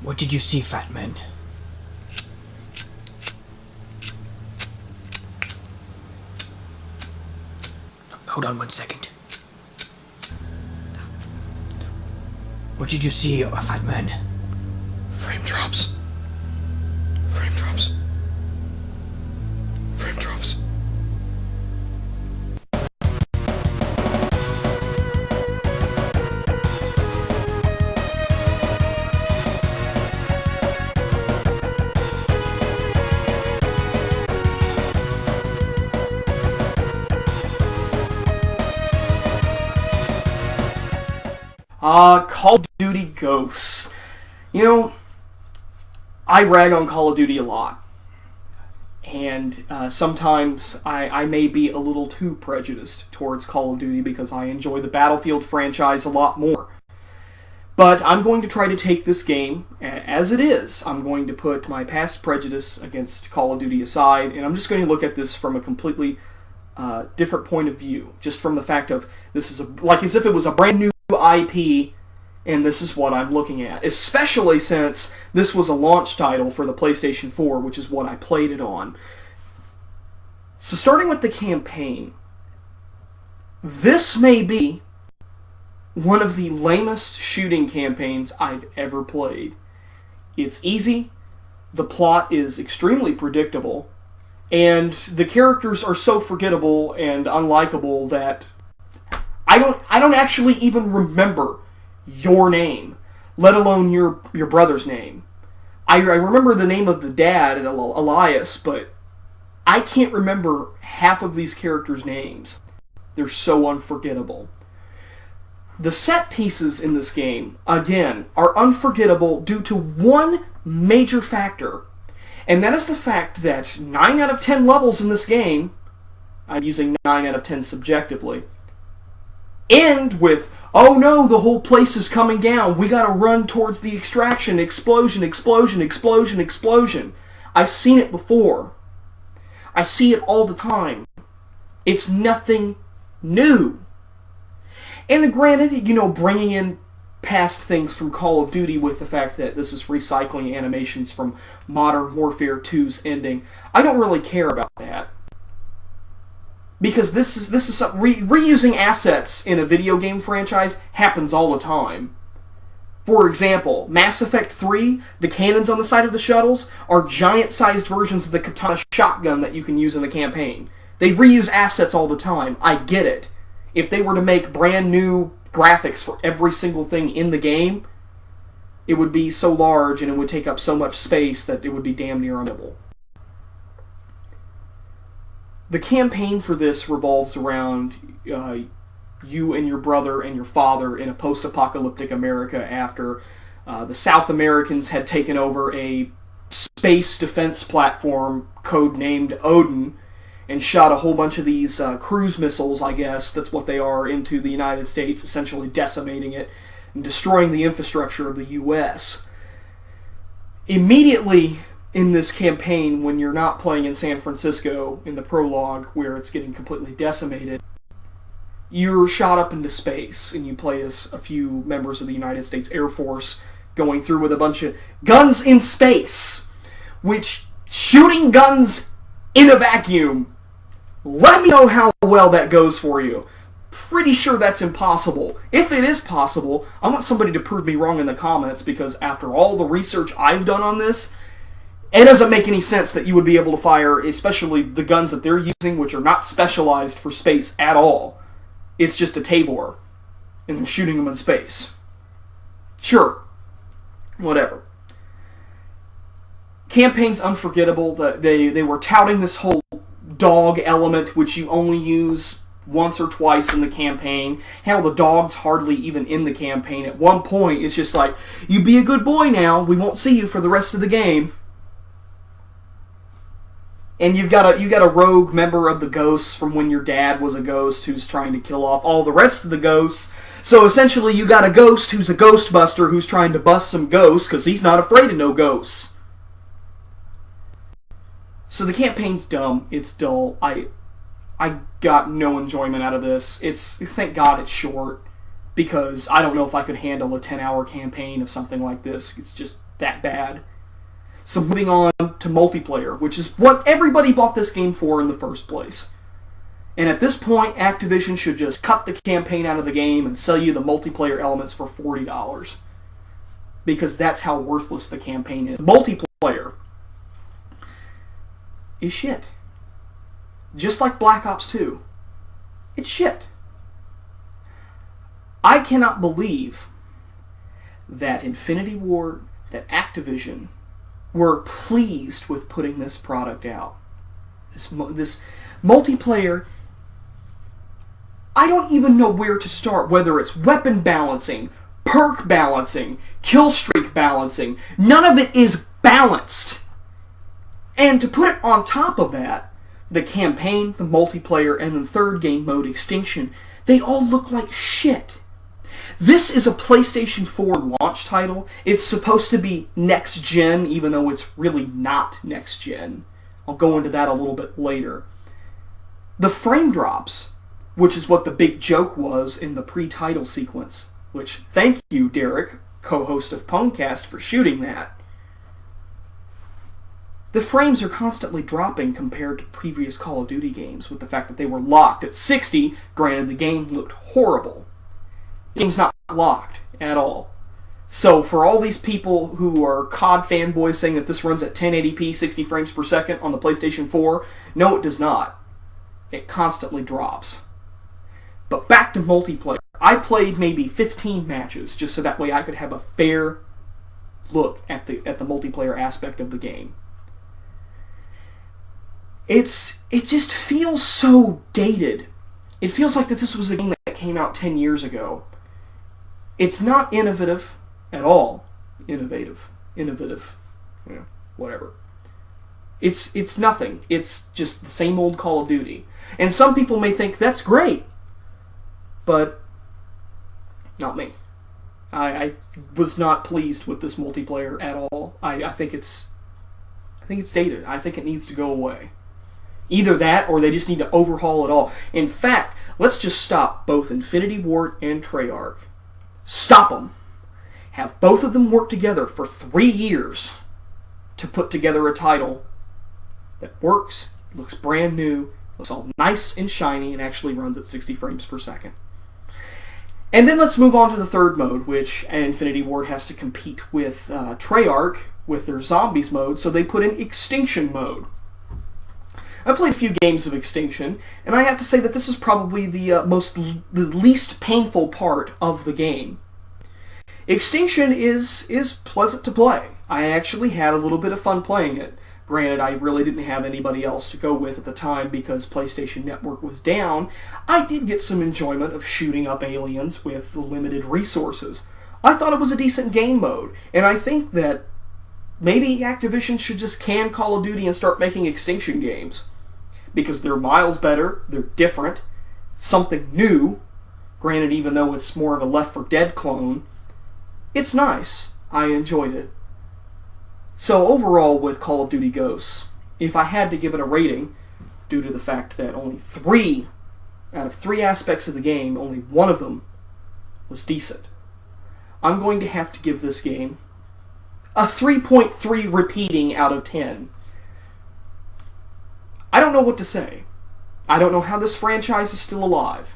What did you see, fat man? Hold on 1 second. What did you see, fat man? Frame drops. Frame drops. Frame drops. Call of Duty Ghosts. You know, I rag on Call of Duty a lot. And sometimes I may be a little too prejudiced towards Call of Duty because I enjoy the Battlefield franchise a lot more. But I'm going to try to take this game as it is. I'm going to put my past prejudice against Call of Duty aside, and I'm just going to look at this from a completely different point of view. Just from the fact of this is like as if it was a brand new IP, and this is what I'm looking at. Especially since this was a launch title for the PlayStation 4, which is what I played it on. So starting with the campaign, this may be one of the lamest shooting campaigns I've ever played. It's easy, the plot is extremely predictable, and the characters are so forgettable and unlikable that I don't actually even remember your name, let alone your brother's name. I remember the name of the dad, Elias, but I can't remember half of these characters' names. They're so unforgettable. The set pieces in this game, again, are unforgettable due to one major factor, and that is the fact that 9 out of 10 levels in this game, I'm using 9 out of 10 subjectively, end with, oh no, the whole place is coming down, we gotta run towards the extraction, explosion, explosion, explosion, explosion. I've seen it before. I see it all the time. It's nothing new. And granted, you know, bringing in past things from Call of Duty with the fact that this is recycling animations from Modern Warfare 2's ending, I don't really care about that. Because this is some, reusing assets in a video game franchise happens all the time. For example, Mass Effect 3, the cannons on the side of the shuttles are giant-sized versions of the katana shotgun that you can use in the campaign. They reuse assets all the time. I get it. If they were to make brand new graphics for every single thing in the game, it would be so large and it would take up so much space that it would be damn near unable. The campaign for this revolves around you and your brother and your father in a post-apocalyptic America after the South Americans had taken over a space defense platform codenamed Odin and shot a whole bunch of these cruise missiles, I guess, that's what they are, into the United States, essentially decimating it and destroying the infrastructure of the U.S. Immediately in this campaign, when you're not playing in San Francisco in the prologue where it's getting completely decimated, you're shot up into space and you play as a few members of the United States Air Force going through with a bunch of guns in space, which shooting guns in a vacuum, let me know how well that goes for you. Pretty sure that's impossible. If it is possible, I want somebody to prove me wrong in the comments, because after all the research I've done on this, it doesn't make any sense that you would be able to fire, especially the guns that they're using, which are not specialized for space at all. It's just a Tavor, and they're shooting them in space. Sure. Whatever. Campaign's unforgettable. They were touting this whole dog element, which you only use once or twice in the campaign. Hell, the dog's hardly even in the campaign. At one point, it's just like, you be a good boy now, we won't see you for the rest of the game. And you got a rogue member of the ghosts from when your dad was a ghost who's trying to kill off all the rest of the ghosts. So essentially you got a ghost who's a ghostbuster who's trying to bust some ghosts because he's not afraid of no ghosts. So the campaign's dumb. It's dull. I got no enjoyment out of this. Thank God it's short, because I don't know if I could handle a 10-hour campaign of something like this. It's just that bad. So moving on to multiplayer, which is what everybody bought this game for in the first place. And at this point, Activision should just cut the campaign out of the game and sell you the multiplayer elements for $40. Because that's how worthless the campaign is. Multiplayer is shit. Just like Black Ops 2. It's shit. I cannot believe that Infinity Ward, that Activision were pleased with putting this product out. This multiplayer, I don't even know where to start, whether it's weapon balancing, perk balancing, kill streak balancing. None of it is balanced. And to put it on top of that, the campaign, the multiplayer, and the third game mode, Extinction, they all look like shit. This is a PlayStation 4 launch title. It's supposed to be next gen, even though it's really not next gen. I'll go into that a little bit later. The frame drops, which is what the big joke was in the pre-title sequence, which, thank you, Derek, co-host of Pwnecast, for shooting that. The frames are constantly dropping compared to previous Call of Duty games, with the fact that they were locked at 60. Granted, the game looked horrible. The game's not locked at all. So for all these people who are COD fanboys saying that this runs at 1080p 60 frames per second on the PlayStation 4, no, it does not. It constantly drops. But back to multiplayer. I played maybe 15 matches just so that way I could have a fair look at the multiplayer aspect of the game. It just feels so dated. It feels like that this was a game that came out 10 years ago. It's not innovative at all. Innovative. Whatever. It's nothing. It's just the same old Call of Duty. And some people may think that's great, but not me. I was not pleased with this multiplayer at all. I think it's dated. I think it needs to go away. Either that, or they just need to overhaul it all. In fact, let's just stop both Infinity Ward and Treyarch. Stop them. Have both of them work together for 3 years to put together a title that works, looks brand new, looks all nice and shiny, and actually runs at 60 frames per second. And then let's move on to the third mode, which Infinity Ward has to compete with Treyarch with their Zombies mode, so they put in Extinction mode. I played a few games of Extinction, and I have to say that this is probably the least painful part of the game. Extinction is pleasant to play. I actually had a little bit of fun playing it. Granted, I really didn't have anybody else to go with at the time because PlayStation Network was down. I did get some enjoyment of shooting up aliens with limited resources. I thought it was a decent game mode, and I think that maybe Activision should just can Call of Duty and start making Extinction games. Because they're miles better, they're different, something new. Granted, even though it's more of a Left 4 Dead clone, it's nice. I enjoyed it. So overall with Call of Duty Ghosts, if I had to give it a rating, due to the fact that only 3 out of 3 aspects of the game, only one of them was decent, I'm going to have to give this game a 3.3 repeating out of 10. I don't know what to say. I don't know how this franchise is still alive.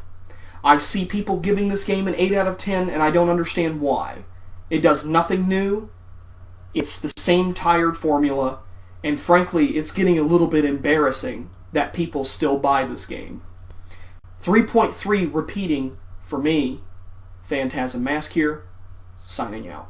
I see people giving this game an 8 out of 10, and I don't understand why. It does nothing new. It's the same tired formula, and frankly, it's getting a little bit embarrassing that people still buy this game. 3.3 repeating for me. Phantasm Mask here, signing out.